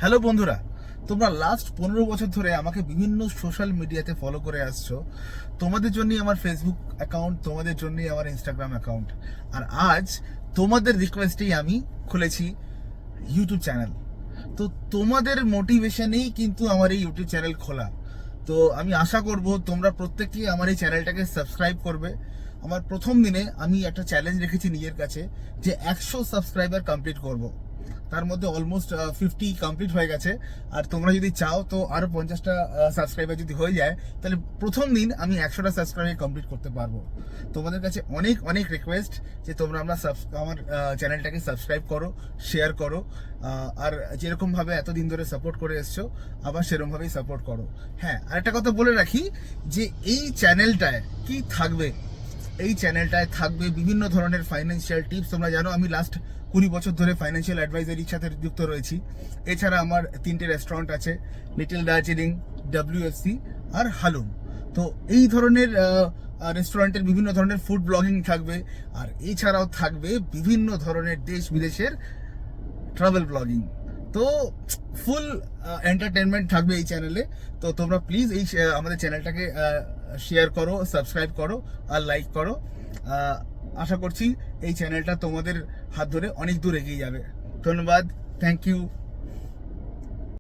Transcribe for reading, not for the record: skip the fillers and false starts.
Hello বন্ধুরা, তোমরা last 15 বছর ধরে আমাকে বিভিন্ন সোশ্যাল মিডিয়াতে ফলো করে আসছো। তোমাদের জন্যই আমার ফেসবুক অ্যাকাউন্ট, তোমাদের জন্যই আমার ইনস্টাগ্রাম অ্যাকাউন্ট। আর আজ তোমাদের রিকোয়েস্টেই আমি খুলেছি ইউটিউব চ্যানেল। তো তোমাদের মোটিভেশনেই কিন্তু আমার এই ইউটিউব চ্যানেল খোলা। তো আমি আশা করব তোমরা প্রত্যেকেই আমার এই চ্যানেলটাকে সাবস্ক্রাইব করবে। আমার প্রথম দিনে আমি একটা চ্যালেঞ্জ রেখেছি নিজের কাছে যে 100 সাবস্ক্রাইবার কমপ্লিট করব। তার মধ্যে অলমোস্ট 50 কমপ্লিট হয়ে গেছে। আর তোমরা যদি চাও তো আরও 50টা সাবস্ক্রাইবার যদি হয়ে যায়, তাহলে প্রথম দিন আমি 100টা সাবস্ক্রাইবার কমপ্লিট করতে পারবো। তোমাদের কাছে অনেক অনেক রিকোয়েস্ট যে তোমরা আমার চ্যানেলটাকে সাবস্ক্রাইব করো, শেয়ার করো। আর যেরকমভাবে এতদিন ধরে সাপোর্ট করে এসছো, আবার সেরকমভাবেই সাপোর্ট করো। হ্যাঁ, আরেকটা কথা বলে রাখি যে এই চ্যানেলটায় কি থাকবে, এই চ্যানেলটায় থাকবে বিভিন্ন ধরনের ফাইন্যান্সিয়াল টিপস। তোমরা জানো আমি লাস্ট 20 বছর ধরে ফাইন্যান্সিয়াল অ্যাডভাইজারির সাথে যুক্ত রয়েছি। এছাড়া আমার 3টে রেস্টুরেন্ট আছে, লিটল দার্জিলিং, WFC আর হালুম। তো এই ধরনের রেস্টুরেন্টের বিভিন্ন ধরনের ফুড ব্লগিং থাকবে। আর এছাড়াও থাকবে বিভিন্ন ধরনের দেশ বিদেশের ট্রাভেল ব্লগিং। তো ফুল এন্টারটেনমেন্ট থাকবে এই চ্যানেলে। তো তোমরা প্লিজ আমাদের চ্যানেলটাকে শেয়ার করো, সাবস্ক্রাইব করো আর লাইক করো। আশা করছি এই চ্যানেলটা তোমাদের হাত ধরে অনেক দূর এগিয়ে যাবে। ধন্যবাদ, থ্যাংক ইউ।